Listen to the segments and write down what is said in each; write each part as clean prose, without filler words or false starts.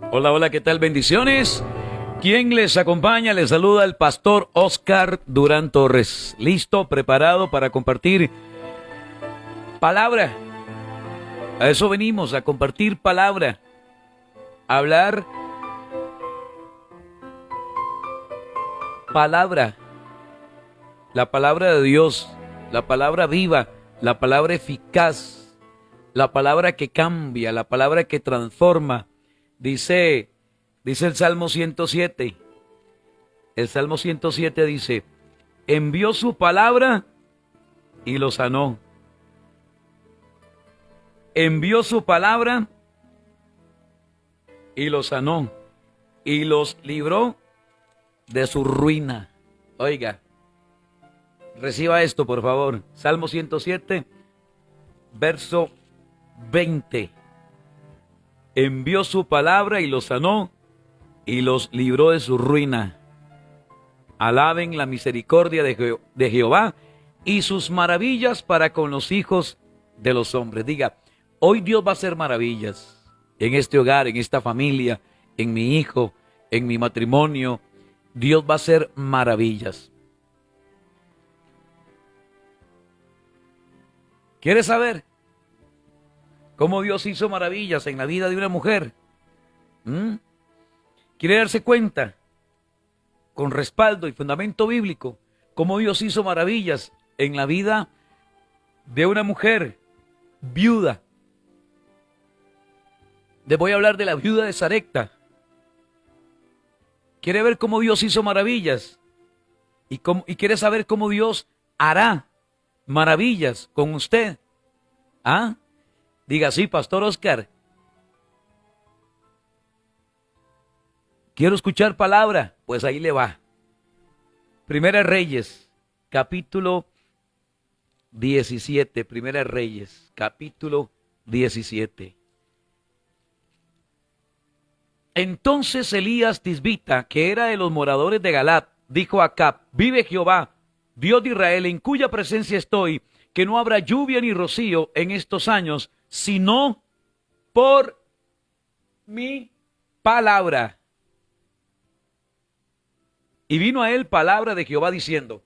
Hola, hola, ¿qué tal? Bendiciones. ¿Quién les acompaña? Les saluda el pastor Oscar Durán Torres. ¿Listo? ¿Preparado para compartir palabra? A eso venimos, a compartir palabra. A hablar palabra. La palabra de Dios. La palabra viva. La palabra eficaz. La palabra que cambia. La palabra que transforma. Dice el Salmo 107. El Salmo 107 dice: envió su palabra y lo sanó. Envió su palabra y lo sanó. Y los libró de su ruina. Oiga, reciba esto, por favor. Salmo 107, verso 20. Envió su palabra y los sanó y los libró de su ruina. Alaben la misericordia de Jehová y sus maravillas para con los hijos de los hombres. Diga, hoy Dios va a hacer maravillas en este hogar, en esta familia, en mi hijo, en mi matrimonio. Dios va a hacer maravillas. ¿Quieres saber cómo Dios hizo maravillas en la vida de una mujer? ¿Quiere darse cuenta, con respaldo y fundamento bíblico, cómo Dios hizo maravillas en la vida de una mujer viuda? Les voy a hablar de la viuda de Sarepta. ¿Quiere ver cómo Dios hizo maravillas? ¿Y quiere saber cómo Dios hará maravillas con usted? ¿Ah? Diga, sí, Pastor Oscar. Quiero escuchar palabra. Pues ahí le va. Primera Reyes, capítulo 17. Primera Reyes, capítulo 17. Entonces Elías Tisbita, que era de los moradores de Galat, dijo a Acab: vive Jehová, Dios de Israel, en cuya presencia estoy, que no habrá lluvia ni rocío en estos años, sino por mi palabra. Y vino a él palabra de Jehová diciendo: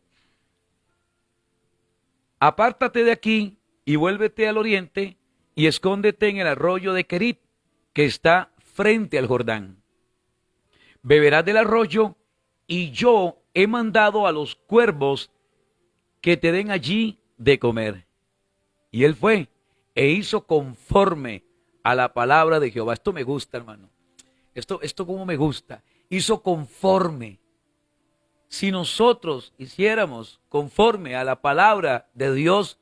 apártate de aquí y vuélvete al oriente y escóndete en el arroyo de Querit, que está frente al Jordán. Beberás del arroyo, y yo he mandado a los cuervos que te den allí de comer. Y él fue e hizo conforme a la palabra de Jehová. Esto me gusta, hermano. Esto como me gusta. Hizo conforme. Si nosotros hiciéramos conforme a la palabra de Dios,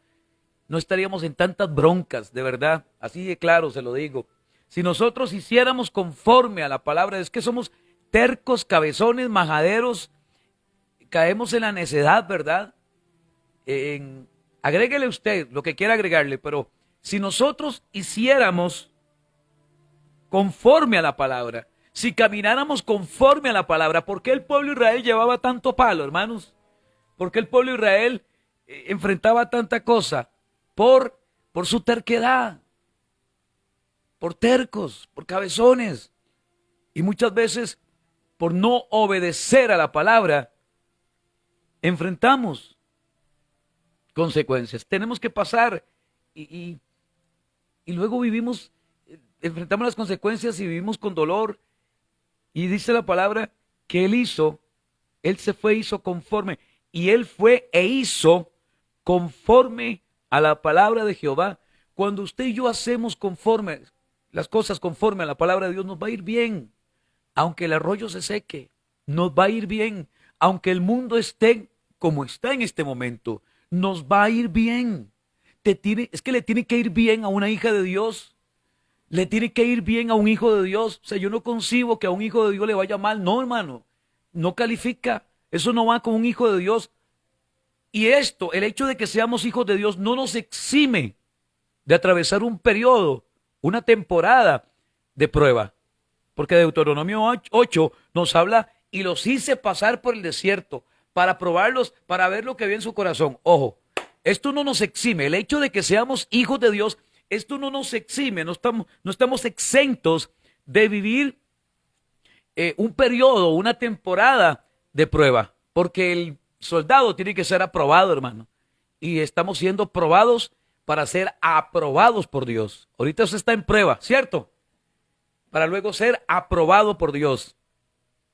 no estaríamos en tantas broncas, de verdad. Así de claro se lo digo. Si nosotros hiciéramos conforme a la palabra, es que somos tercos, cabezones, majaderos, caemos en la necedad, ¿verdad? Agréguele usted lo que quiera agregarle, pero si nosotros hiciéramos conforme a la palabra, si camináramos conforme a la palabra, ¿por qué el pueblo de Israel llevaba tanto palo, hermanos? ¿Por qué el pueblo de Israel enfrentaba tanta cosa? Por su terquedad, por tercos, por cabezones, y muchas veces por no obedecer a la palabra, enfrentamos consecuencias. Tenemos que pasar y luego vivimos, enfrentamos las consecuencias y vivimos con dolor. Y dice la palabra que él se fue e hizo conforme, y él fue e hizo conforme a la palabra de Jehová. Cuando usted y yo hacemos conforme, las cosas conforme a la palabra de Dios, nos va a ir bien. Aunque el arroyo se seque, nos va a ir bien. Aunque el mundo esté como está en este momento, nos va a ir bien. Es que le tiene que ir bien a una hija de Dios. Le tiene que ir bien a un hijo de Dios. O sea, yo no concibo que a un hijo de Dios le vaya mal. No, hermano, no califica. Eso no va con un hijo de Dios. Y el hecho de que seamos hijos de Dios, no nos exime de atravesar un periodo, una temporada de prueba. Porque Deuteronomio 8 nos habla: y los hice pasar por el desierto para probarlos, para ver lo que había en su corazón. Ojo, esto no nos exime. El hecho de que seamos hijos de Dios, esto no nos exime. No estamos exentos de vivir un periodo, una temporada de prueba, porque el soldado tiene que ser aprobado, hermano. Y estamos siendo probados para ser aprobados por Dios. Ahorita usted está en prueba, ¿cierto? Para luego ser aprobado por Dios.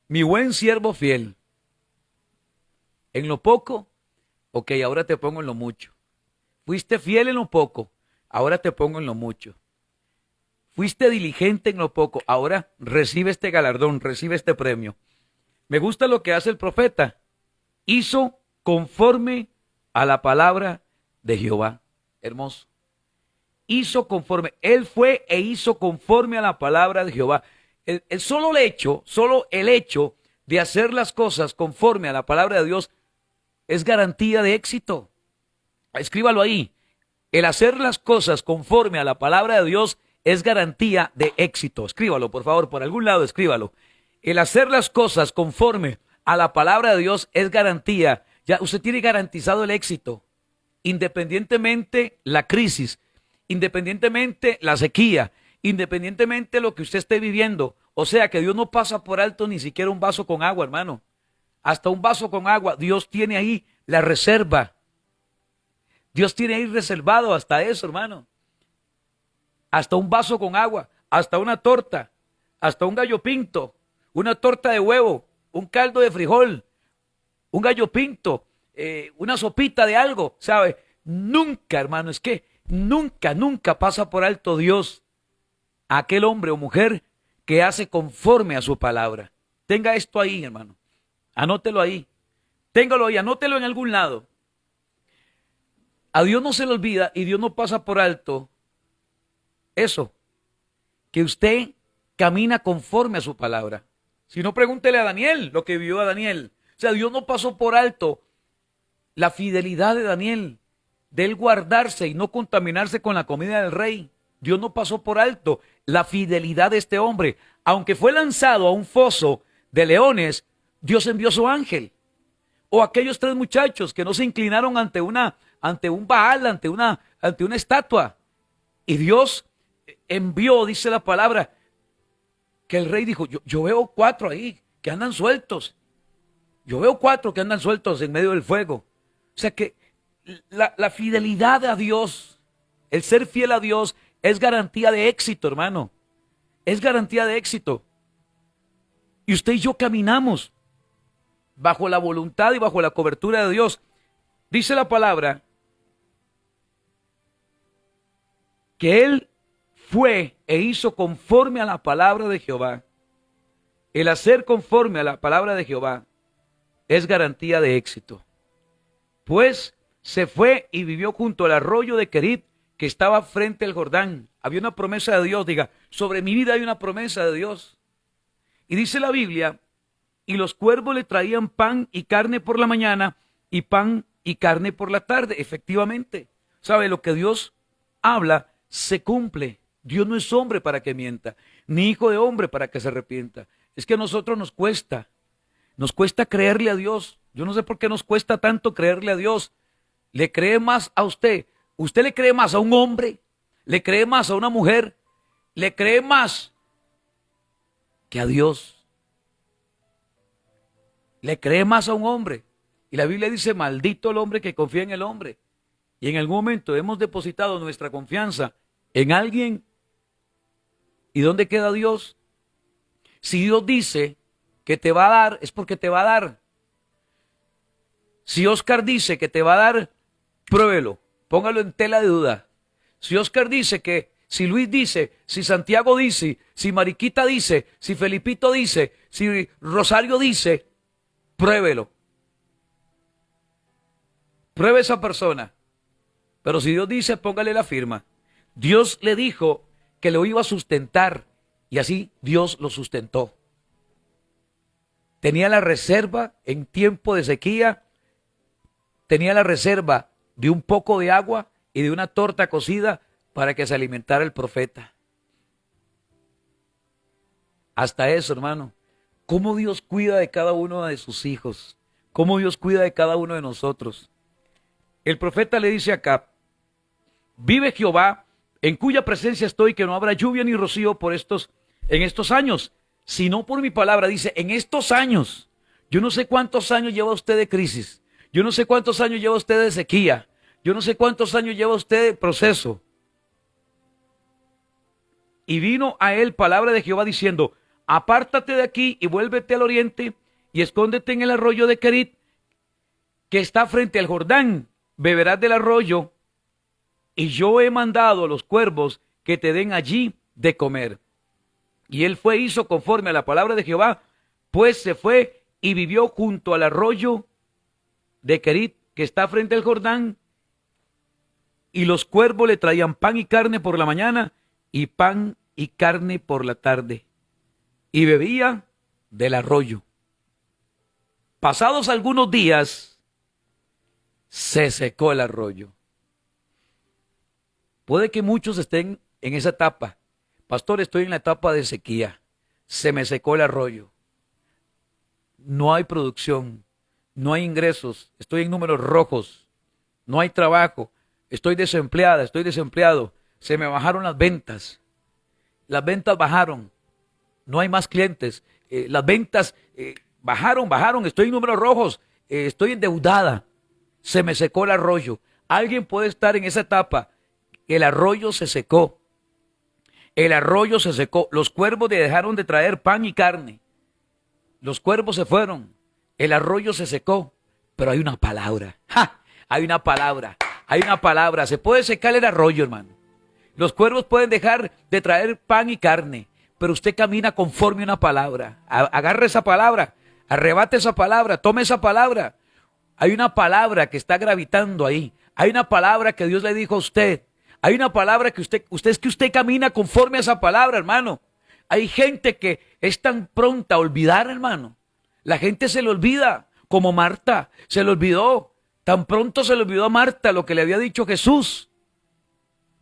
Mi buen siervo fiel. En lo poco, ok, ahora te pongo en lo mucho. Fuiste fiel en lo poco, ahora te pongo en lo mucho. Fuiste diligente en lo poco, ahora recibe este galardón, recibe este premio. Me gusta lo que hace el profeta. Hizo conforme a la palabra de Jehová. Hermoso. Hizo conforme. Él fue e hizo conforme a la palabra de Jehová. Solo el hecho de hacer las cosas conforme a la palabra de Dios es garantía de éxito. Escríbalo ahí. El hacer las cosas conforme a la palabra de Dios es garantía de éxito. Escríbalo, por favor, por algún lado escríbalo. El hacer las cosas conforme a la palabra de Dios es garantía. Ya usted tiene garantizado el éxito. Independientemente la crisis, independientemente la sequía, independientemente lo que usted esté viviendo. O sea que Dios no pasa por alto ni siquiera un vaso con agua, hermano. Hasta un vaso con agua, Dios tiene ahí la reserva. Dios tiene ahí reservado hasta eso, hermano. Hasta un vaso con agua, hasta una torta, hasta un gallo pinto, una torta de huevo, un caldo de frijol, un gallo pinto, una sopita de algo, ¿sabe? Nunca, hermano, es que nunca pasa por alto Dios a aquel hombre o mujer que hace conforme a su palabra. Tenga esto ahí, hermano. Anótelo ahí. Téngalo ahí, anótelo en algún lado. A Dios no se le olvida y Dios no pasa por alto eso, que usted camina conforme a su palabra. Si no, pregúntele a Daniel lo que vivió a Daniel. O sea, Dios no pasó por alto la fidelidad de Daniel, de él guardarse y no contaminarse con la comida del rey. Dios no pasó por alto la fidelidad de este hombre. Aunque fue lanzado a un foso de leones, Dios envió su ángel. O aquellos 3 muchachos que no se inclinaron ante un Baal, ante una estatua. Y Dios envió, dice la palabra, que el rey dijo, yo veo 4 ahí que andan sueltos. Yo veo 4 que andan sueltos en medio del fuego. O sea que la fidelidad a Dios, el ser fiel a Dios es garantía de éxito, hermano. Es garantía de éxito. Y usted y yo caminamos bajo la voluntad y bajo la cobertura de Dios. Dice la palabra que Él fue e hizo conforme a la palabra de Jehová. El hacer conforme a la palabra de Jehová es garantía de éxito. Pues se fue y vivió junto al arroyo de Querit, que estaba frente al Jordán. Había una promesa de Dios, diga, sobre mi vida hay una promesa de Dios. Y dice la Biblia, y los cuervos le traían pan y carne por la mañana, y pan y carne por la tarde. Efectivamente, ¿sabe? Lo que Dios habla se cumple. Dios no es hombre para que mienta, ni hijo de hombre para que se arrepienta. Es que a nosotros nos cuesta creerle a Dios. Yo no sé por qué nos cuesta tanto creerle a Dios. ¿Le cree más a usted? ¿Usted le cree más a un hombre? ¿Le cree más a una mujer? ¿Le cree más que a Dios? ¿Le cree más a un hombre? Y la Biblia dice, maldito el hombre que confía en el hombre. Y en algún momento hemos depositado nuestra confianza en alguien. ¿Y dónde queda Dios? Si Dios dice que te va a dar, es porque te va a dar. Si Oscar dice que te va a dar, pruébelo, póngalo en tela de duda. Si Oscar dice que, si Luis dice, si Santiago dice, si Mariquita dice, si Felipito dice, si Rosario dice, pruébelo. Pruebe esa persona. Pero si Dios dice, póngale la firma. Dios le dijo que lo iba a sustentar y así Dios lo sustentó. Tenía la reserva en tiempo de sequía, tenía la reserva de un poco de agua y de una torta cocida para que se alimentara el profeta. Hasta eso, hermano. ¿Cómo Dios cuida de cada uno de sus hijos? ¿Cómo Dios cuida de cada uno de nosotros? El profeta le dice acá, vive Jehová, en cuya presencia estoy, que no habrá lluvia ni rocío en estos años, sino por mi palabra. Dice, en estos años, yo no sé cuántos años lleva usted de crisis, yo no sé cuántos años lleva usted de sequía, yo no sé cuántos años lleva usted de proceso. Y vino a él palabra de Jehová diciendo, apártate de aquí y vuélvete al oriente y escóndete en el arroyo de Kerit, que está frente al Jordán. Beberás del arroyo, y yo he mandado a los cuervos que te den allí de comer. Y él fue, hizo conforme a la palabra de Jehová, pues se fue y vivió junto al arroyo de Kerit, que está frente al Jordán, y los cuervos le traían pan y carne por la mañana, y pan y carne por la tarde, y bebía del arroyo. Pasados algunos días, se secó el arroyo. Puede que muchos estén en esa etapa. Pastor, estoy en la etapa de sequía. Se me secó el arroyo. No hay producción, no hay ingresos, estoy en números rojos, no hay trabajo, estoy desempleada, estoy desempleado, se me bajaron las ventas bajaron, no hay más clientes, las ventas bajaron, estoy en números rojos, estoy endeudada, se me secó el arroyo. Alguien puede estar en esa etapa, el arroyo se secó, los cuervos dejaron de traer pan y carne, los cuervos se fueron, el arroyo se secó, pero hay una palabra, ¡ja! Hay una palabra, se puede secar el arroyo, hermano. Los cuervos pueden dejar de traer pan y carne, pero usted camina conforme a una palabra. Agarre esa palabra, arrebate esa palabra, tome esa palabra. Hay una palabra que está gravitando ahí. Hay una palabra que Dios le dijo a usted. Hay una palabra que usted camina conforme a esa palabra, hermano. Hay gente que es tan pronta a olvidar, hermano. La gente se le olvida, como Marta, se le olvidó. Tan pronto se le olvidó a Marta lo que le había dicho Jesús.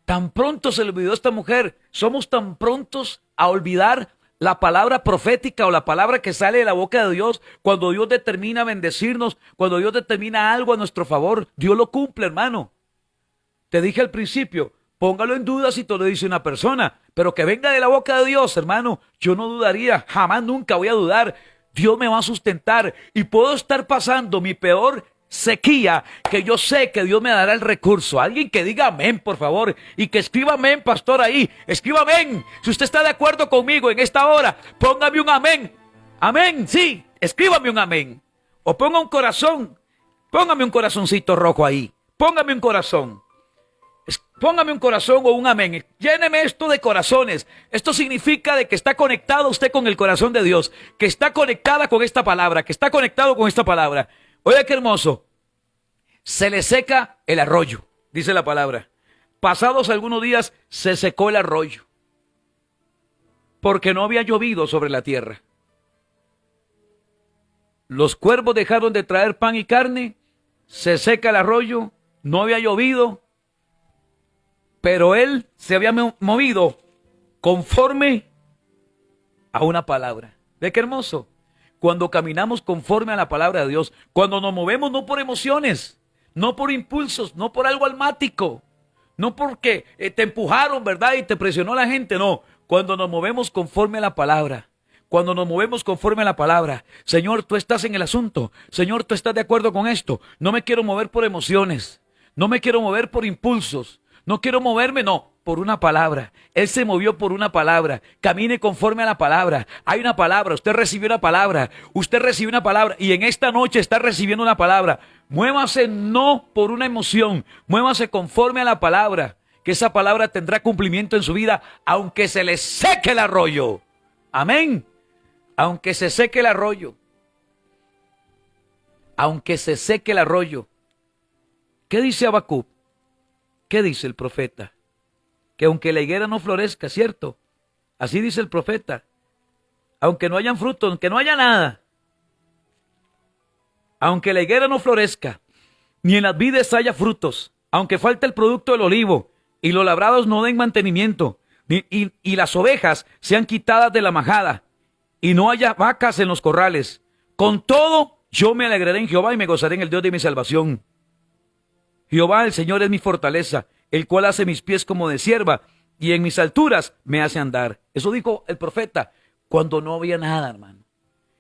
Tan pronto se le olvidó a esta mujer. Somos tan prontos a olvidar la palabra profética o la palabra que sale de la boca de Dios. Cuando Dios determina bendecirnos, cuando Dios determina algo a nuestro favor, Dios lo cumple, hermano. Te dije al principio, póngalo en duda si te lo dice una persona, pero que venga de la boca de Dios, hermano, yo no dudaría, jamás nunca voy a dudar. Dios me va a sustentar y puedo estar pasando mi peor sequía, que yo sé que Dios me dará el recurso. Alguien que diga amén, por favor, y que escriba amén, pastor, ahí, escriba amén. Si usted está de acuerdo conmigo en esta hora, póngame un amén. Amén, sí, escríbame un amén. O ponga un corazón, póngame un corazoncito rojo ahí, póngame un corazón. Póngame un corazón o un amén. Lléneme esto de corazones. Esto significa de que está conectado usted con el corazón de Dios, que está conectada con esta palabra, que está conectado con esta palabra. Oiga qué hermoso. Se le seca el arroyo, dice la palabra. Pasados algunos días se secó el arroyo, porque no había llovido sobre la tierra. Los cuervos dejaron de traer pan y carne, se seca el arroyo, no había llovido, pero él se había movido conforme a una palabra. ¿Ve qué hermoso? Cuando caminamos conforme a la palabra de Dios, cuando nos movemos no por emociones, no por impulsos, no por algo almático, no porque te empujaron, ¿verdad? Y te presionó la gente, no. Cuando nos movemos conforme a la palabra, cuando nos movemos conforme a la palabra, Señor, tú estás en el asunto, Señor, tú estás de acuerdo con esto, no me quiero mover por emociones, no me quiero mover por impulsos, no quiero moverme, no, por una palabra. Él se movió por una palabra. Camine conforme a la palabra. Hay una palabra, usted recibió una palabra, usted recibió una palabra y en esta noche está recibiendo una palabra. Muévase no por una emoción, muévase conforme a la palabra, que esa palabra tendrá cumplimiento en su vida, aunque se le seque el arroyo. Amén. Aunque se seque el arroyo. Aunque se seque el arroyo. ¿Qué dice Habacuc? ¿Qué dice el profeta? Que aunque la higuera no florezca, ¿cierto? Así dice el profeta. Aunque no hayan frutos, aunque no haya nada. Aunque la higuera no florezca, ni en las vides haya frutos, aunque falte el producto del olivo, y los labrados no den mantenimiento, y las ovejas sean quitadas de la majada, y no haya vacas en los corrales. Con todo, yo me alegraré en Jehová y me gozaré en el Dios de mi salvación. Jehová, el Señor, es mi fortaleza, el cual hace mis pies como de cierva, y en mis alturas me hace andar. Eso dijo el profeta. cuando no había nada, hermano.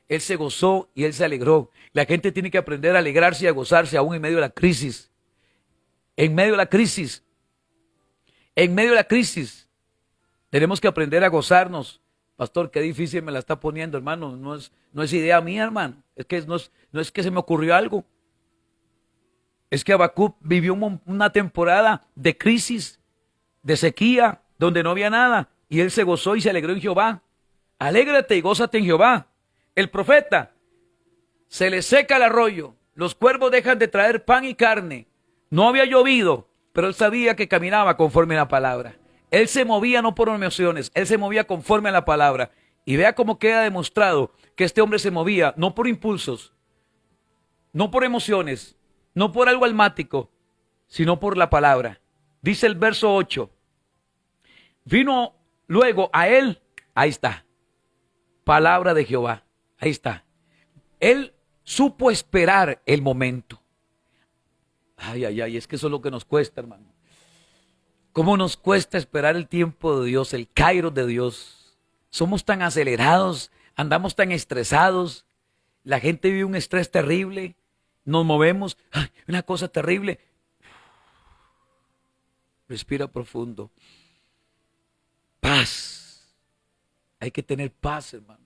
Él se gozó y él se alegró. La gente tiene que aprender a alegrarse y a gozarse aún en medio de la crisis. En medio de la crisis. En medio de la crisis. Tenemos que aprender a gozarnos. Pastor, qué difícil me la está poniendo, hermano. No es idea mía, hermano. Es que no es que se me ocurrió algo. Es que Habacuc vivió una temporada de crisis, de sequía, donde no había nada. Y él se gozó y se alegró en Jehová. Alégrate y gózate en Jehová. El profeta, se le seca el arroyo. Los cuervos dejan de traer pan y carne. No había llovido, pero él sabía que caminaba conforme a la palabra. Él se movía no por emociones, él se movía conforme a la palabra. Y vea cómo queda demostrado que este hombre se movía no por impulsos, no por emociones, no por algo almático, sino por la palabra. Dice el verso 8. Vino luego a él, ahí está, palabra de Jehová, ahí está. Él supo esperar el momento. Ay, es que eso es lo que nos cuesta, hermano. ¿Cómo nos cuesta esperar el tiempo de Dios, el kairos de Dios? Somos tan acelerados, andamos tan estresados. La gente vive un estrés terrible. Nos movemos, una cosa terrible. Respira profundo. Paz. Hay que tener paz, hermano.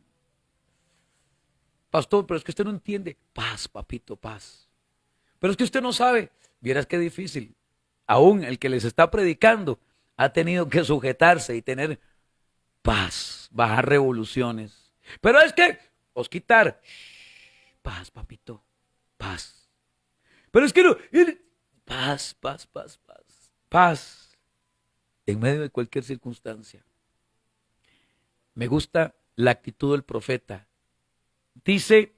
Pastor, pero es que usted no entiende. Paz, papito, paz. Pero es que usted no sabe. Vieras qué difícil. Aún el que les está predicando ha tenido que sujetarse y tener paz, bajar revoluciones. Pero es que, quitar. Paz, papito, paz. Pero es que no. Paz. Paz. En medio de cualquier circunstancia. Me gusta la actitud del profeta. Dice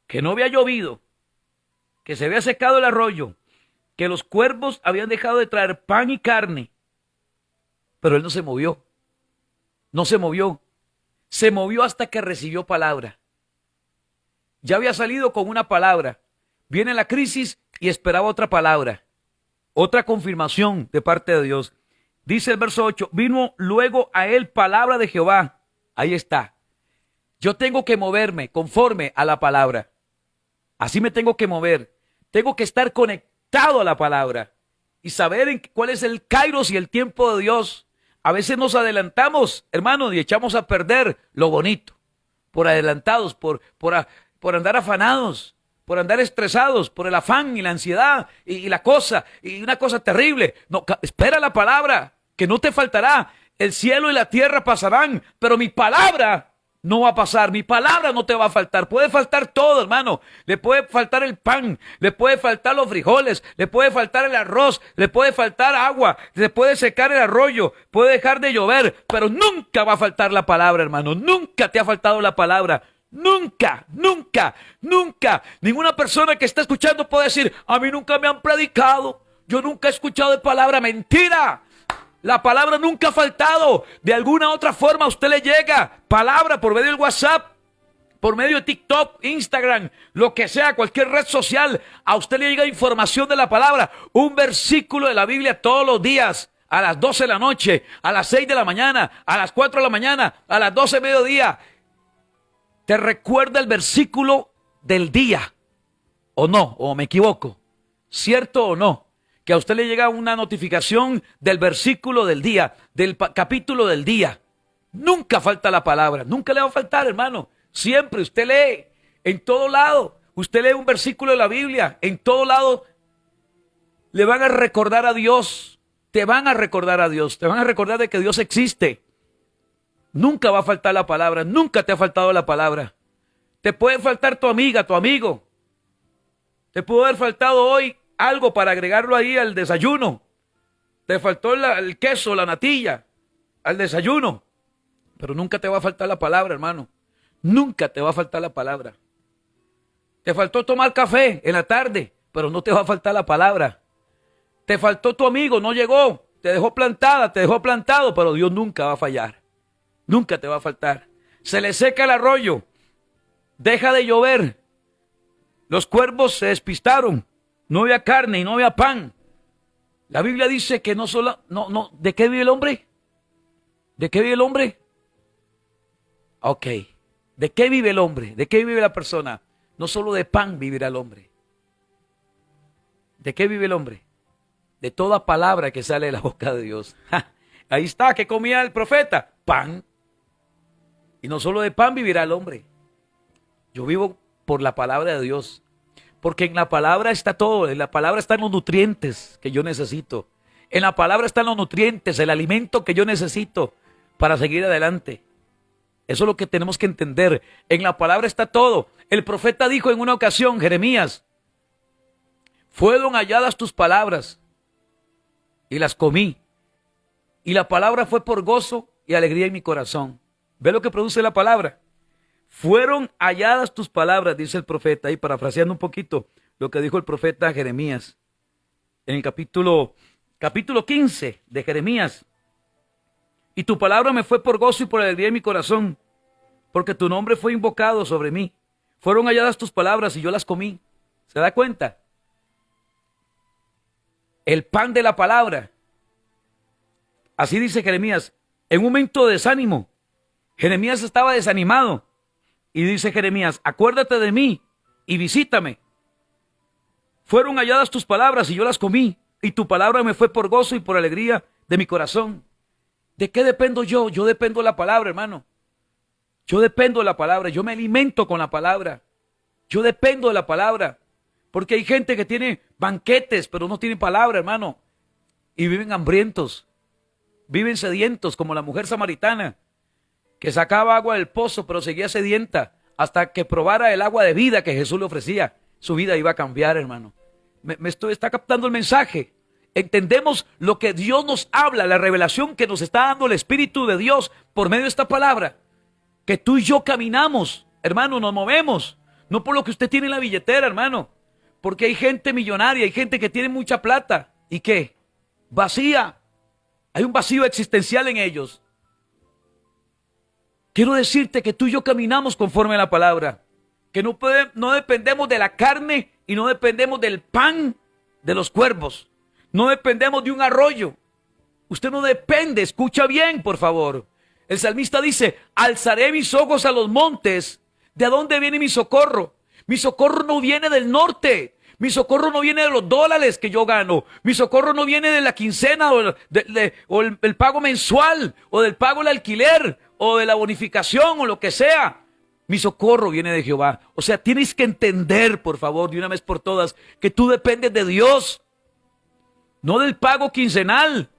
que no había llovido, que se había secado el arroyo, que los cuervos habían dejado de traer pan y carne. Pero él no se movió. No se movió. Se movió hasta que recibió palabra. Ya había salido con una palabra. Viene la crisis y esperaba otra palabra. Otra confirmación de parte de Dios. Dice el verso 8, vino luego a él palabra de Jehová. Ahí está. Yo tengo que moverme conforme a la palabra. Así me tengo que mover. Tengo que estar conectado a la palabra y saber cuál es el kairos y el tiempo de Dios. A veces nos adelantamos, hermanos, y echamos a perder lo bonito. Por adelantados, por andar afanados, por andar estresados, por el afán y la ansiedad y la cosa, y una cosa terrible. No, espera la palabra, que no te faltará. El cielo y la tierra pasarán, pero mi palabra no va a pasar, mi palabra no te va a faltar. Puede faltar todo, hermano. Le puede faltar el pan, le puede faltar los frijoles, le puede faltar el arroz, le puede faltar agua, le puede secar el arroyo, puede dejar de llover, pero nunca va a faltar la palabra, hermano. Nunca te ha faltado la palabra. Nunca. Ninguna persona que está escuchando puede decir, a mí nunca me han predicado, yo nunca he escuchado de palabra. Mentira. La palabra nunca ha faltado. De alguna otra forma a usted le llega palabra por medio del WhatsApp, por medio de TikTok, Instagram, lo que sea, cualquier red social. A usted le llega información de la palabra. Un versículo de la Biblia todos los días. A las 12 de la noche, a las 6 de la mañana, a las 4 de la mañana, a las 12 de mediodía. ¿Te recuerda el versículo del día? ¿O no? ¿O me equivoco? ¿Cierto o no? Que a usted le llega una notificación del versículo del día, del capítulo del día. Nunca falta la palabra, nunca le va a faltar, hermano. Siempre usted lee, en todo lado. Usted lee un versículo de la Biblia, en todo lado le van a recordar a Dios. Te van a recordar a Dios, te van a recordar de que Dios existe. Nunca va a faltar la palabra, nunca te ha faltado la palabra. Te puede faltar tu amiga, tu amigo. Te pudo haber faltado hoy algo para agregarlo ahí al desayuno. Te faltó el queso, la natilla, al desayuno. Pero nunca te va a faltar la palabra, hermano. Nunca te va a faltar la palabra. Te faltó tomar café en la tarde, pero no te va a faltar la palabra. Te faltó tu amigo, no llegó, te dejó plantada, te dejó plantado, pero Dios nunca va a fallar. Nunca te va a faltar. Se le seca el arroyo, deja de llover. Los cuervos se despistaron. No había carne y no había pan. La Biblia dice que ¿de qué vive el hombre? ¿De qué vive el hombre? Ok. ¿De qué vive el hombre? ¿De qué vive la persona? No solo de pan vivirá el hombre. ¿De qué vive el hombre? De toda palabra que sale de la boca de Dios. ¡Ja! Ahí está, ¿qué comía el profeta? Pan. Y no solo de pan vivirá el hombre. Yo vivo por la palabra de Dios. Porque en la palabra está todo. En la palabra están los nutrientes que yo necesito. En la palabra están los nutrientes, el alimento que yo necesito para seguir adelante. Eso es lo que tenemos que entender. En la palabra está todo. El profeta dijo en una ocasión, Jeremías, fueron halladas tus palabras y las comí. Y la palabra fue por gozo y alegría en mi corazón. ¿Ve lo que produce la palabra? Fueron halladas tus palabras, dice el profeta, y parafraseando un poquito lo que dijo el profeta Jeremías. En el capítulo 15 de Jeremías. Y tu palabra me fue por gozo y por alegría en mi corazón, porque tu nombre fue invocado sobre mí. Fueron halladas tus palabras y yo las comí. ¿Se da cuenta? El pan de la palabra. Así dice Jeremías. En un momento de desánimo, Jeremías estaba desanimado. Y dice Jeremías, acuérdate de mí y visítame. Fueron halladas tus palabras y yo las comí. Y tu palabra me fue por gozo y por alegría de mi corazón. ¿De qué dependo yo? Yo dependo de la palabra, hermano. Yo dependo de la palabra. Yo me alimento con la palabra. Yo dependo de la palabra. Porque hay gente que tiene banquetes, pero no tiene palabra, hermano. Y viven hambrientos. Viven sedientos, como la mujer samaritana, que sacaba agua del pozo, pero seguía sedienta. Hasta que probara el agua de vida que Jesús le ofrecía. Su vida iba a cambiar, hermano. Está captando el mensaje. Entendemos lo que Dios nos habla, la revelación que nos está dando el Espíritu de Dios por medio de esta palabra. Que tú y yo caminamos, hermano, nos movemos. No por lo que usted tiene en la billetera, hermano. Porque hay gente millonaria, hay gente que tiene mucha plata. ¿Y qué? Vacía. Hay un vacío existencial en ellos. Quiero decirte que tú y yo caminamos conforme a la palabra. Que no dependemos de la carne y no dependemos del pan de los cuervos. No dependemos de un arroyo. Usted no depende, escucha bien, por favor. El salmista dice, alzaré mis ojos a los montes. ¿De dónde viene mi socorro? Mi socorro no viene del norte. Mi socorro no viene de los dólares que yo gano. Mi socorro no viene de la quincena o el pago mensual o del pago del alquiler o de la bonificación o lo que sea. Mi socorro viene de Jehová. O sea, tienes que entender, por favor, de una vez por todas, que tú dependes de Dios. No del pago quincenal.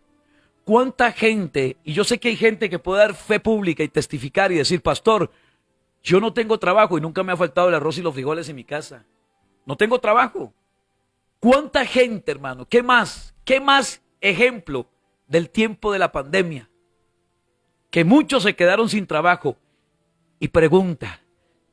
¿Cuánta gente? Y yo sé que hay gente que puede dar fe pública y testificar y decir, pastor, yo no tengo trabajo y nunca me ha faltado el arroz y los frijoles en mi casa. No tengo trabajo. ¿Cuánta gente, hermano? ¿Qué más? ¿Qué más ejemplo del tiempo de la pandemia? Que muchos se quedaron sin trabajo y pregunta,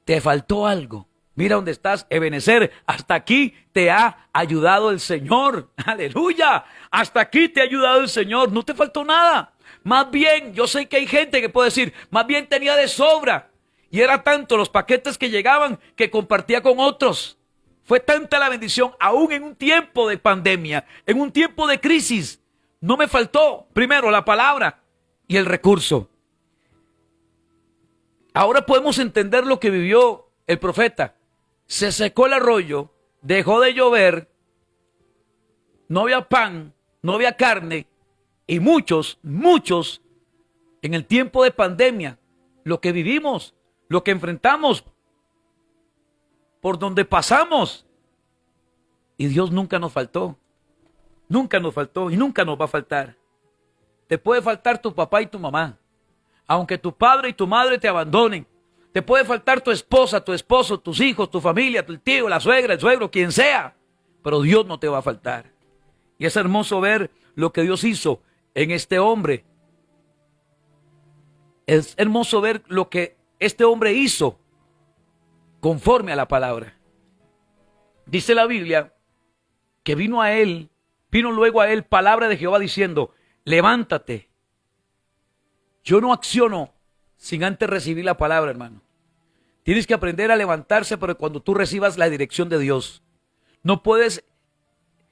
¿te faltó algo? Mira dónde estás, Ebenezer, hasta aquí te ha ayudado el Señor. Aleluya, hasta aquí te ha ayudado el Señor, no te faltó nada. Más bien, yo sé que hay gente que puede decir, más bien tenía de sobra. Y era tanto los paquetes que llegaban que compartía con otros. Fue tanta la bendición, aún en un tiempo de pandemia, en un tiempo de crisis. No me faltó, primero, la palabra y el recurso. Ahora podemos entender lo que vivió el profeta. Se secó el arroyo, dejó de llover, no había pan, no había carne, y muchos, en el tiempo de pandemia, lo que vivimos, lo que enfrentamos, por donde pasamos, y Dios nunca nos faltó y nunca nos va a faltar. Te puede faltar tu papá y tu mamá, aunque tu padre y tu madre te abandonen. Te puede faltar tu esposa, tu esposo, tus hijos, tu familia, tu tío, la suegra, el suegro, quien sea. Pero Dios no te va a faltar. Y es hermoso ver lo que Dios hizo en este hombre. Es hermoso ver lo que este hombre hizo conforme a la palabra. Dice la Biblia que vino luego a él palabra de Jehová diciendo, levántate. Yo no acciono sin antes recibir la palabra, hermano. Tienes que aprender a levantarse, pero cuando tú recibas la dirección de Dios. No puedes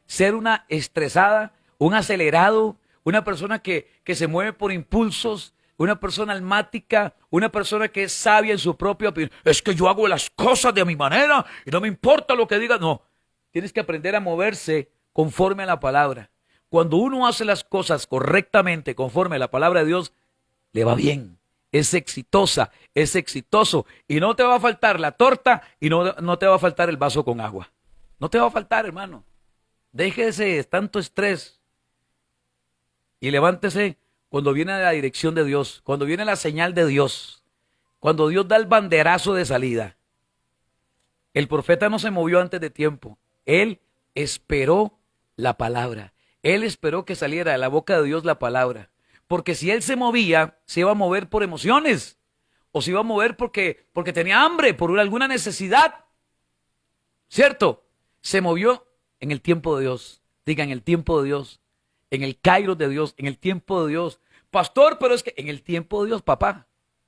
ser una estresada, un acelerado, una persona que se mueve por impulsos, una persona almática, una persona que es sabia en su propia opinión. Es que yo hago las cosas de mi manera y no me importa lo que diga. No, tienes que aprender a moverse conforme a la palabra. Cuando uno hace las cosas correctamente conforme a la palabra de Dios, le va bien, es exitosa, es exitoso y no te va a faltar la torta y no te va a faltar el vaso con agua. No te va a faltar, hermano. Déjese tanto estrés y levántese cuando viene la dirección de Dios, cuando viene la señal de Dios, cuando Dios da el banderazo de salida. El profeta no se movió antes de tiempo. Él esperó la palabra. Él esperó que saliera de la boca de Dios la palabra. Porque si él se movía, se iba a mover por emociones. O se iba a mover porque tenía hambre, por alguna necesidad. ¿Cierto? Se movió en el tiempo de Dios. Diga, en el tiempo de Dios. En el kairos de Dios. En el tiempo de Dios. Pastor, pero es que en el tiempo de Dios, papá.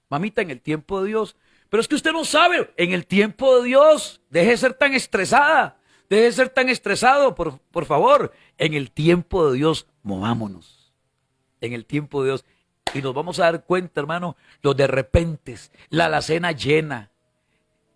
Mamita, en el tiempo de Dios. Pero es que usted no sabe. En el tiempo de Dios. Deje de ser tan estresada. Deje de ser tan estresado, por favor. En el tiempo de Dios, movámonos. En el tiempo de Dios. Y nos vamos a dar cuenta, hermano, los de repentes, la alacena llena.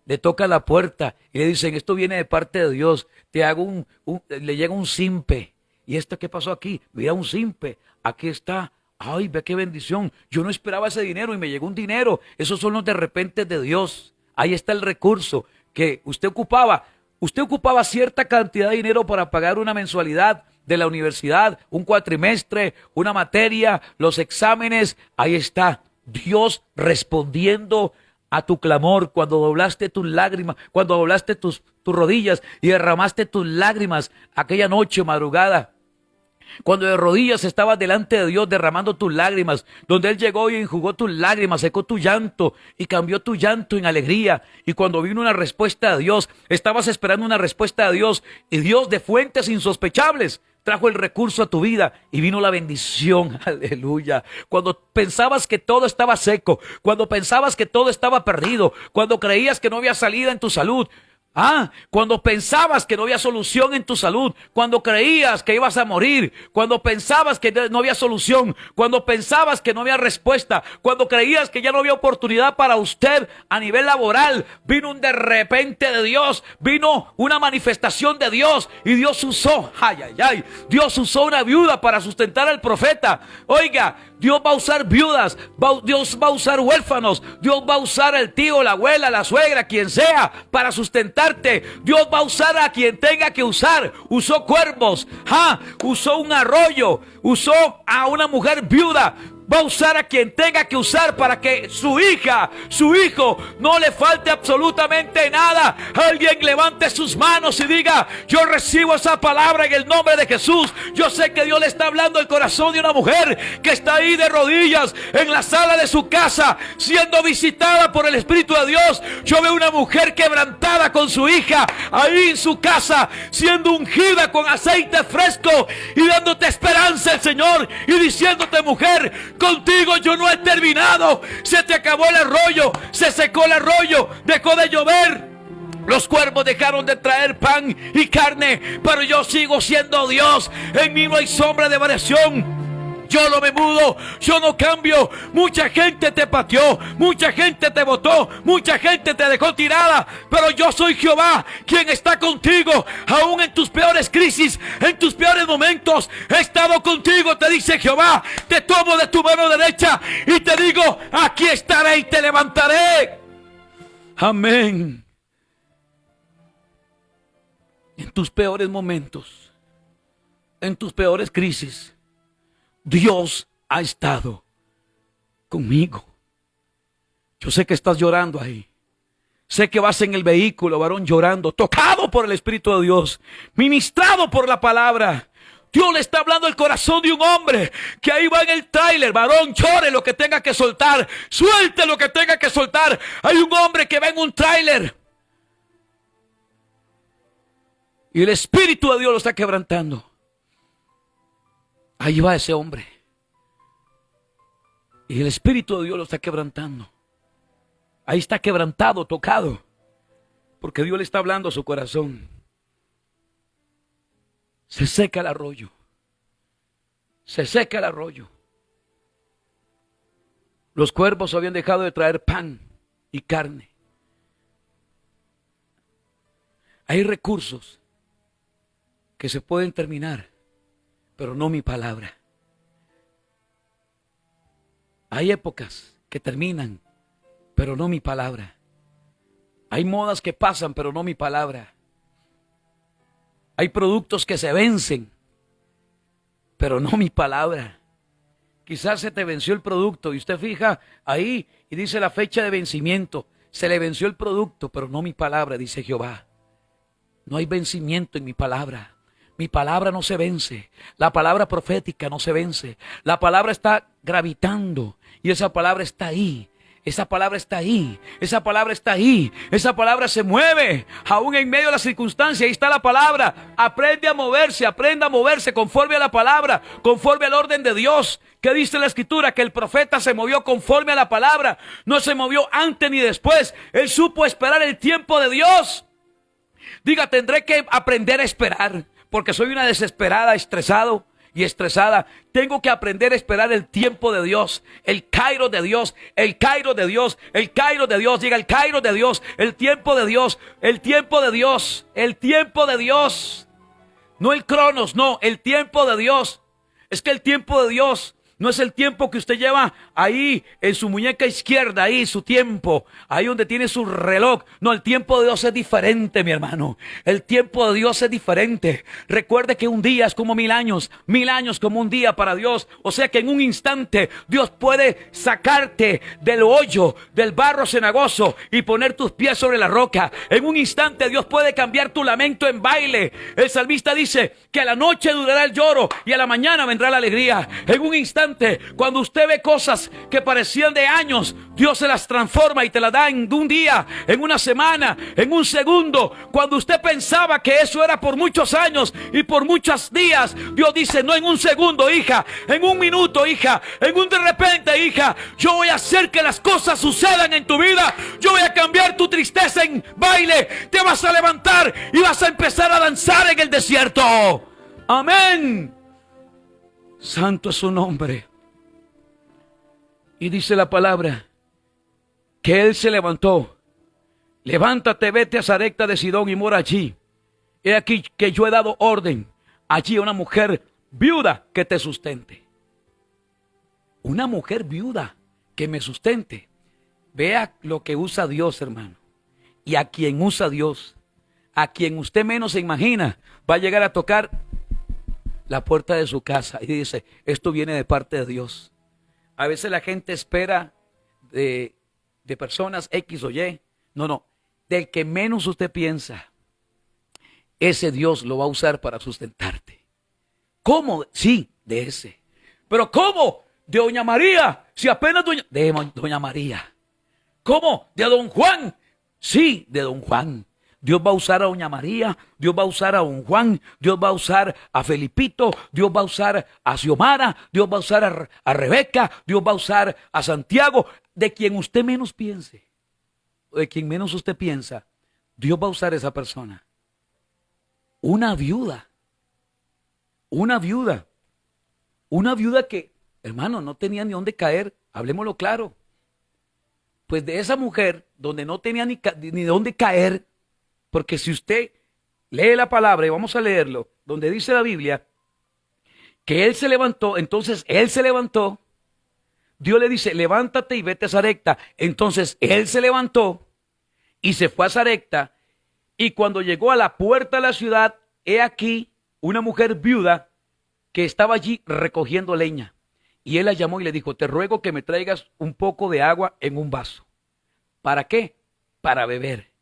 Le toca la puerta y le dicen, esto viene de parte de Dios. Te hago le llega un simpe. ¿Y esto qué pasó aquí? Mira, un simpe. Aquí está. Ay, ve qué bendición. Yo no esperaba ese dinero y me llegó un dinero. Esos son los de repente de Dios. Ahí está el recurso que usted ocupaba. Usted ocupaba cierta cantidad de dinero para pagar una mensualidad de la universidad, un cuatrimestre, una materia, los exámenes. Ahí está Dios respondiendo a tu clamor cuando doblaste tus lágrimas, cuando doblaste tus rodillas y derramaste tus lágrimas aquella noche madrugada. Cuando de rodillas estabas delante de Dios derramando tus lágrimas, donde Él llegó y enjugó tus lágrimas, secó tu llanto y cambió tu llanto en alegría. Y cuando vino una respuesta de Dios, estabas esperando una respuesta de Dios y Dios de fuentes insospechables trajo el recurso a tu vida y vino la bendición, aleluya. Cuando pensabas que todo estaba seco, cuando pensabas que todo estaba perdido, cuando creías que no había salida en tu salud, cuando pensabas que no había solución en tu salud, cuando creías que ibas a morir, cuando pensabas que no había solución, cuando pensabas que no había respuesta, cuando creías que ya no había oportunidad para usted a nivel laboral, vino un de repente de Dios, vino una manifestación de Dios y Dios usó, Dios usó una viuda para sustentar al profeta. Oiga, Dios va a usar viudas, Dios va a usar huérfanos, Dios va a usar al tío, la abuela, la suegra, quien sea, para sustentarte. Dios va a usar a quien tenga que usar. Usó cuervos, usó un arroyo, usó a una mujer viuda. Va a usar a quien tenga que usar para que su hija, su hijo, no le falte absolutamente nada. Alguien levante sus manos y diga, yo recibo esa palabra en el nombre de Jesús. Yo sé que Dios le está hablando al corazón de una mujer que está ahí de rodillas en la sala de su casa, siendo visitada por el Espíritu de Dios. Yo veo una mujer quebrantada con su hija ahí en su casa, siendo ungida con aceite fresco y dándote esperanza el Señor y diciéndote, mujer, contigo yo no he terminado. Se te acabó el arroyo, se secó el arroyo, dejó de llover. Los cuervos dejaron de traer pan y carne, pero yo sigo siendo Dios. En mí no hay sombra de variación. Yo no me mudo, yo no cambio. Mucha gente te pateó, mucha gente te botó, mucha gente te dejó tirada, pero yo soy Jehová, quien está contigo, aún en tus peores crisis, en tus peores momentos. He estado contigo, te dice Jehová. Te tomo de tu mano derecha y te digo, aquí estaré y te levantaré. Amén. En tus peores momentos, en tus peores crisis, Dios ha estado conmigo. Yo sé que estás llorando ahí. Sé que vas en el vehículo, varón, llorando, tocado por el Espíritu de Dios, ministrado por la palabra. Dios le está hablando al corazón de un hombre que ahí va en el tráiler. Varón, llore lo que tenga que soltar, suelte lo que tenga que soltar. Hay un hombre que va en un tráiler y el Espíritu de Dios lo está quebrantando. Ahí va ese hombre. Y el Espíritu de Dios lo está quebrantando. Ahí está quebrantado, tocado. Porque Dios le está hablando a su corazón. Se seca el arroyo. Se seca el arroyo. Los cuervos habían dejado de traer pan y carne. Hay recursos que se pueden terminar, pero no mi palabra. Hay épocas que terminan, pero no mi palabra. Hay modas que pasan, pero no mi palabra. Hay productos que se vencen, pero no mi palabra. Quizás se te venció el producto y usted fija ahí y dice la fecha de vencimiento. Se le venció el producto, pero no mi palabra, dice Jehová. No hay vencimiento en mi palabra. Mi palabra no se vence. La palabra profética no se vence. La palabra está gravitando y esa palabra está ahí. Esa palabra está ahí, esa palabra está ahí, esa palabra se mueve, aún en medio de la circunstancia, ahí está la palabra. Aprende a moverse, aprenda a moverse conforme a la palabra, conforme al orden de Dios. ¿Qué dice la Escritura? Que el profeta se movió conforme a la palabra, no se movió antes ni después. Él supo esperar el tiempo de Dios. Diga, tendré que aprender a esperar, porque soy una desesperada, estresado y estresada. Tengo que aprender a esperar el tiempo de Dios, el Kairos de Dios, el Kairos de Dios, el Kairos de Dios. Diga, el Kairos de Dios, el tiempo de Dios, el tiempo de Dios, el tiempo de Dios. No el Cronos, no, el tiempo de Dios. Es que el tiempo de Dios no es el tiempo que usted lleva ahí en su muñeca izquierda, ahí su tiempo, ahí donde tiene su reloj. No, el tiempo de Dios es diferente, mi hermano. El tiempo de Dios es diferente. Recuerde que un día es como 1000 años como un día para Dios. O sea que en un instante Dios puede sacarte del hoyo, del barro cenagoso y poner tus pies sobre la roca. En un instante Dios puede cambiar tu lamento en baile. El salmista dice que a la noche durará el lloro y a la mañana vendrá la alegría. En un instante, cuando usted ve cosas que parecían de años, Dios se las transforma y te las da en un día, en una semana, en un segundo. Cuando usted pensaba que eso era por muchos años y por muchos días, Dios dice, no en un segundo, hija, en un minuto, hija, en un de repente, hija, yo voy a hacer que las cosas sucedan en tu vida. Yo voy a cambiar tu tristeza en baile. Te vas a levantar y vas a empezar a danzar en el desierto. Amén. Santo es su nombre. Y dice la palabra que él se levantó. Levántate, vete a Sarepta de Sidón y mora allí. He aquí que yo he dado orden allí a una mujer viuda que te sustente. Una mujer viuda que me sustente. Vea lo que usa Dios, hermano. Y a quien usa Dios, a quien usted menos se imagina, va a llegar a tocar la puerta de su casa y dice, esto viene de parte de Dios. A veces la gente espera de personas X o Y. No, del que menos usted piensa, ese Dios lo va a usar para sustentarte. ¿Cómo? Sí, de ese. Pero ¿cómo? De doña María, si apenas de doña María. ¿Cómo? De don Juan. Sí, de don Juan. Dios va a usar a doña María, Dios va a usar a don Juan, Dios va a usar a Felipito, Dios va a usar a Xiomara, Dios va a usar a Rebeca, Dios va a usar a Santiago. De quien usted menos piense, de quien menos usted piensa, Dios va a usar a esa persona. Una viuda que, hermano, no tenía ni dónde caer, hablemoslo claro. Pues de esa mujer, donde no tenía ni dónde caer, porque si usted lee la palabra, y vamos a leerlo, donde dice la Biblia, que él se levantó, entonces él se levantó, Dios le dice, levántate y vete a Sarepta. Entonces él se levantó y se fue a Sarepta, y cuando llegó a la puerta de la ciudad, he aquí una mujer viuda que estaba allí recogiendo leña. Y él la llamó y le dijo, te ruego que me traigas un poco de agua en un vaso. ¿Para qué? Para beber.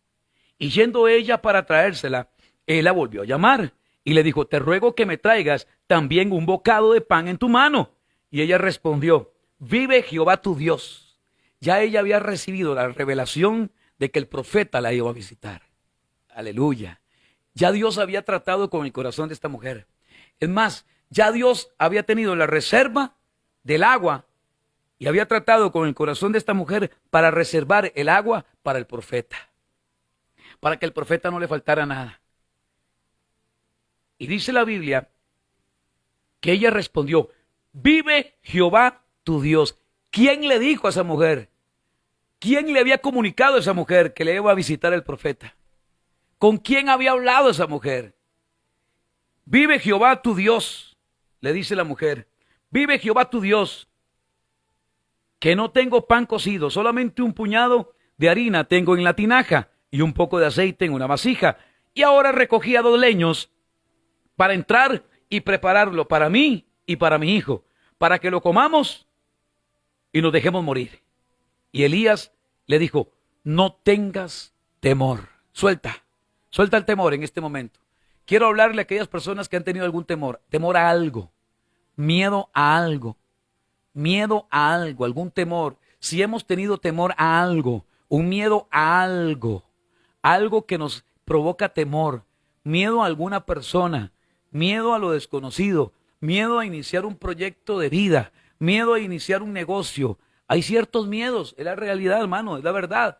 Y yendo ella para traérsela, él la volvió a llamar y le dijo, te ruego que me traigas también un bocado de pan en tu mano. Y ella respondió, vive Jehová tu Dios. Ya ella había recibido la revelación de que el profeta la iba a visitar. Aleluya. Ya Dios había tratado con el corazón de esta mujer. Es más, ya Dios había tenido la reserva del agua y había tratado con el corazón de esta mujer para reservar el agua para el profeta, para que el profeta no le faltara nada. Y dice la Biblia que ella respondió, vive Jehová tu Dios. ¿Quién le dijo a esa mujer? ¿Quién le había comunicado a esa mujer que le iba a visitar el profeta? ¿Con quién había hablado esa mujer? Vive Jehová tu Dios, le dice la mujer. Vive Jehová tu Dios, que no tengo pan cocido, solamente un puñado de harina tengo en la tinaja y un poco de aceite en una vasija. Y ahora recogía 2 leños para entrar y prepararlo para mí y para mi hijo, para que lo comamos y nos dejemos morir. Y Elías le dijo, no tengas temor. Suelta el temor en este momento. Quiero hablarle a aquellas personas que han tenido algún temor. Temor a algo, miedo a algo, algún temor. Si hemos tenido temor a algo, un miedo a algo, algo que nos provoca temor, miedo a alguna persona, miedo a lo desconocido, miedo a iniciar un proyecto de vida, miedo a iniciar un negocio. Hay ciertos miedos, es la realidad, hermano, es la verdad.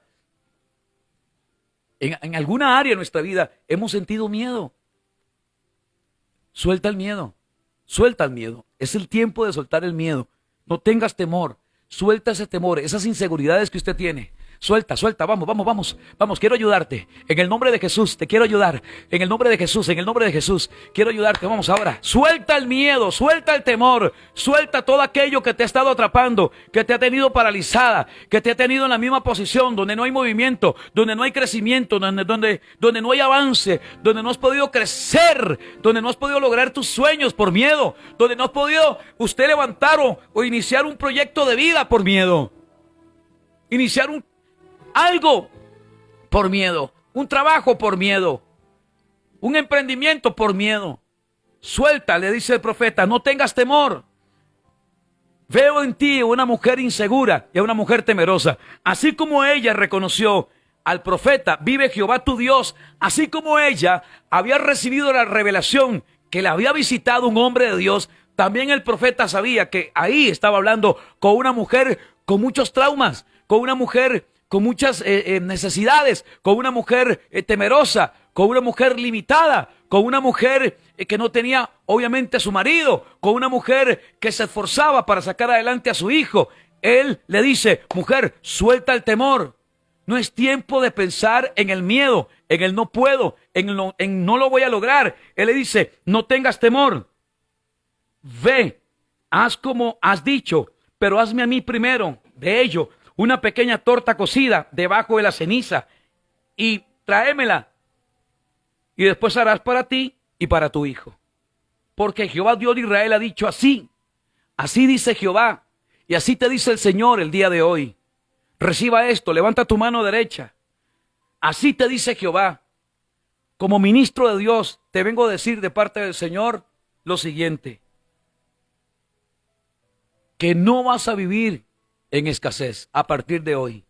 En alguna área de nuestra vida hemos sentido miedo. Suelta el miedo, suelta el miedo. Es el tiempo de soltar el miedo. No tengas temor, suelta ese temor, esas inseguridades que usted tiene. Suelta, vamos, quiero ayudarte. En el nombre de Jesús, te quiero ayudar. En el nombre de Jesús, quiero ayudarte. Vamos ahora. Suelta el miedo, suelta el temor, suelta todo aquello que te ha estado atrapando, que te ha tenido paralizada, que te ha tenido en la misma posición, donde no hay movimiento, donde no hay crecimiento, donde no hay avance, donde no has podido crecer, donde no has podido lograr tus sueños por miedo, donde no has podido usted levantar o iniciar un proyecto de vida por miedo. Iniciar algo por miedo, un trabajo por miedo, un emprendimiento por miedo. Suelta, le dice el profeta, no tengas temor. Veo en ti una mujer insegura y a una mujer temerosa. Así como ella reconoció al profeta, vive Jehová tu Dios, así como ella había recibido la revelación que le había visitado un hombre de Dios, también el profeta sabía que ahí estaba hablando con una mujer con muchos traumas, con una mujer con muchas necesidades, con una mujer temerosa, con una mujer limitada, con una mujer que no tenía obviamente a su marido, con una mujer que se esforzaba para sacar adelante a su hijo. Él le dice, mujer, suelta el temor. No es tiempo de pensar en el miedo, en el no puedo, en no lo voy a lograr. Él le dice, no tengas temor. Ve, haz como has dicho, pero hazme a mí primero de ello una pequeña torta cocida debajo de la ceniza y tráemela. Y después harás para ti y para tu hijo. Porque Jehová Dios de Israel ha dicho así. Así dice Jehová. Y así te dice el Señor el día de hoy. Reciba esto, levanta tu mano derecha. Así te dice Jehová. Como ministro de Dios te vengo a decir de parte del Señor lo siguiente. Que no vas a vivir en escasez a partir de hoy.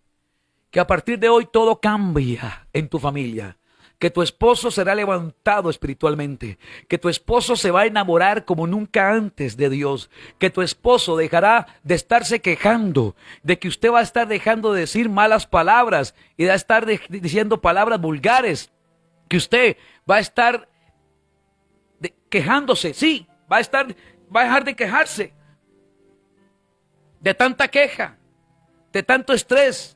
Que a partir de hoy todo cambia en tu familia. Que tu esposo será levantado espiritualmente. Que tu esposo se va a enamorar como nunca antes de Dios. Que tu esposo dejará de estarse quejando. De que usted va a estar dejando de decir malas palabras y va a estar diciendo palabras vulgares. Que usted va a estar quejándose. Sí, va a dejar de quejarse. De tanta queja, de tanto estrés,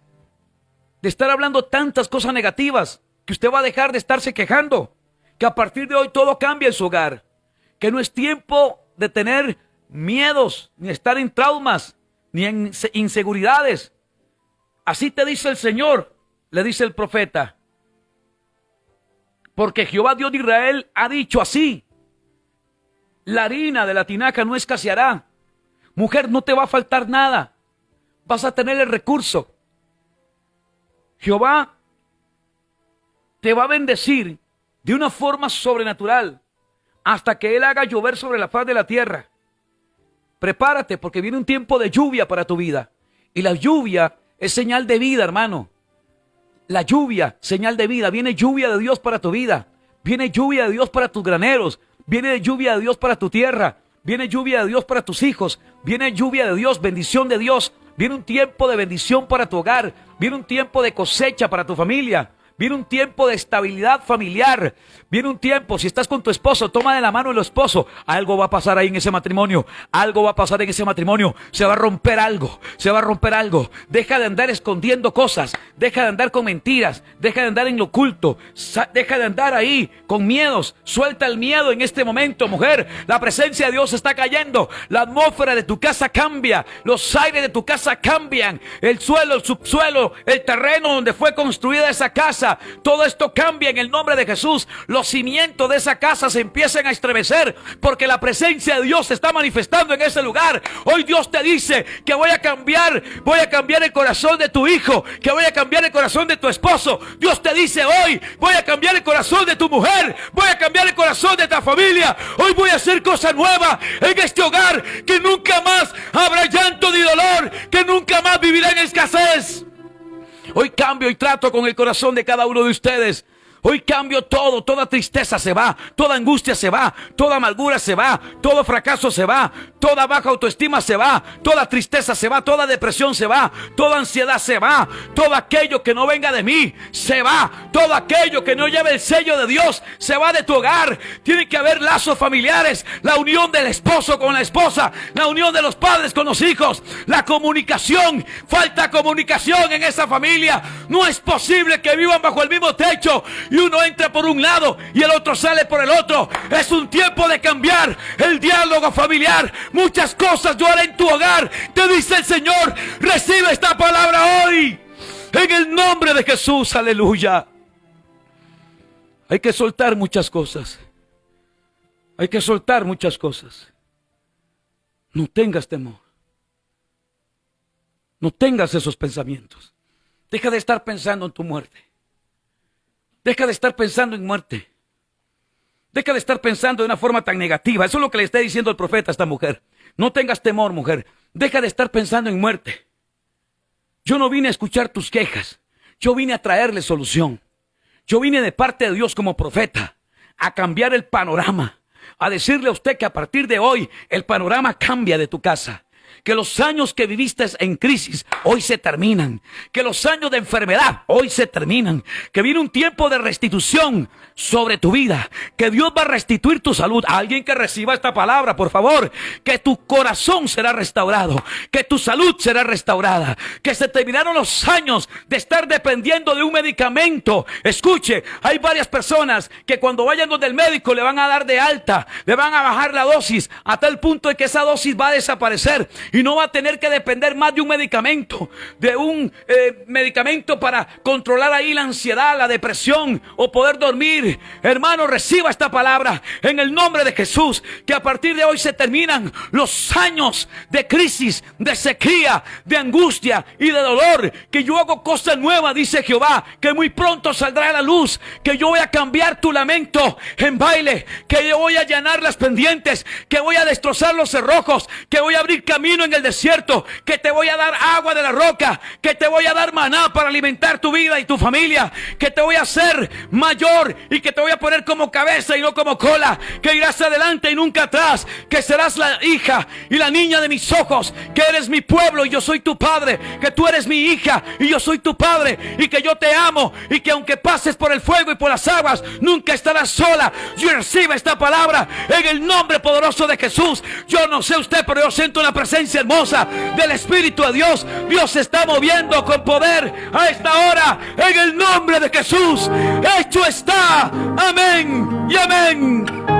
de estar hablando tantas cosas negativas, que usted va a dejar de estarse quejando, que a partir de hoy todo cambia en su hogar, que no es tiempo de tener miedos, ni estar en traumas, ni en inseguridades. Así te dice el Señor, le dice el profeta, porque Jehová Dios de Israel ha dicho así, la harina de la tinaja no escaseará. Mujer, no te va a faltar nada. Vas a tener el recurso. Jehová te va a bendecir de una forma sobrenatural hasta que Él haga llover sobre la faz de la tierra. Prepárate porque viene un tiempo de lluvia para tu vida. Y la lluvia es señal de vida, hermano. La lluvia, señal de vida. Viene lluvia de Dios para tu vida. Viene lluvia de Dios para tus graneros. Viene lluvia de Dios para tu tierra. Viene lluvia de Dios para tus hijos. Viene lluvia de Dios, bendición de Dios. Viene un tiempo de bendición para tu hogar. Viene un tiempo de cosecha para tu familia. Viene un tiempo de estabilidad familiar. Viene un tiempo, si estás con tu esposo, toma de la mano el esposo. Algo va a pasar ahí en ese matrimonio. Algo va a pasar en ese matrimonio. Se va a romper algo. Se va a romper algo. Deja de andar escondiendo cosas. Deja de andar con mentiras. Deja de andar en lo oculto. Deja de andar ahí con miedos. Suelta el miedo en este momento, mujer. La presencia de Dios está cayendo. La atmósfera de tu casa cambia. Los aires de tu casa cambian. El suelo, el subsuelo, el terreno donde fue construida esa casa. Todo esto cambia en el nombre de Jesús. Los cimientos de esa casa se empiezan a estremecer porque la presencia de Dios se está manifestando en ese lugar. Hoy Dios te dice que voy a cambiar el corazón de tu hijo, que voy a cambiar el corazón de tu esposo. Dios te dice hoy, voy a cambiar el corazón de tu mujer, voy a cambiar el corazón de tu familia. Hoy voy a hacer cosas nuevas en este hogar, que nunca más habrá llanto ni dolor, que nunca más vivirá en escasez. Hoy cambio y trato con el corazón de cada uno de ustedes. Hoy cambio todo, toda tristeza se va, toda angustia se va, toda amargura se va, todo fracaso se va, toda baja autoestima se va, toda tristeza se va, toda depresión se va, toda ansiedad se va, todo aquello que no venga de mí se va, todo aquello que no lleve el sello de Dios se va de tu hogar. Tiene que haber lazos familiares, la unión del esposo con la esposa, la unión de los padres con los hijos, la comunicación. Falta comunicación en esa familia. No es posible que vivan bajo el mismo techo y uno entra por un lado y el otro sale por el otro. Es un tiempo de cambiar el diálogo familiar. Muchas cosas yo haré en tu hogar, te dice el Señor. Recibe esta palabra hoy en el nombre de Jesús, aleluya. Hay que soltar muchas cosas. Hay que soltar muchas cosas. No tengas temor. No tengas esos pensamientos. Deja de estar pensando en tu muerte. Deja de estar pensando en muerte. Deja de estar pensando de una forma tan negativa. Eso es lo que le está diciendo el profeta a esta mujer. No tengas temor, mujer. Deja de estar pensando en muerte. Yo no vine a escuchar tus quejas. Yo vine a traerle solución. Yo vine de parte de Dios como profeta a cambiar el panorama. A decirle a usted que a partir de hoy el panorama cambia de tu casa. Que los años que viviste en crisis hoy se terminan. Que los años de enfermedad hoy se terminan. Que viene un tiempo de restitución sobre tu vida. Que Dios va a restituir tu salud. Alguien que reciba esta palabra, por favor. Que tu corazón será restaurado. Que tu salud será restaurada. Que se terminaron los años de estar dependiendo de un medicamento. Escuche, hay varias personas que cuando vayan donde el médico le van a dar de alta. Le van a bajar la dosis a tal punto de que esa dosis va a desaparecer. Y no va a tener que depender más de un medicamento, medicamento para controlar ahí la ansiedad, la depresión o poder dormir. Hermano, reciba esta palabra en el nombre de Jesús, que a partir de hoy se terminan los años de crisis, de sequía, de angustia y de dolor. Que yo hago cosas nuevas, dice Jehová, que muy pronto saldrá la luz, que yo voy a cambiar tu lamento en baile, que yo voy a allanar las pendientes, que voy a destrozar los cerrojos, que voy a abrir camino en el desierto, que te voy a dar agua de la roca, que te voy a dar maná para alimentar tu vida y tu familia, que te voy a hacer mayor y que te voy a poner como cabeza y no como cola, que irás adelante y nunca atrás, que serás la hija y la niña de mis ojos, que eres mi pueblo y yo soy tu padre, que tú eres mi hija y yo soy tu padre, y que yo te amo, y que aunque pases por el fuego y por las aguas, nunca estarás sola. Yo recibo esta palabra en el nombre poderoso de Jesús. Yo no sé usted, pero yo siento una presencia hermosa del Espíritu de Dios. Dios se está moviendo con poder a esta hora en el nombre de Jesús. Hecho está. Amén y amén.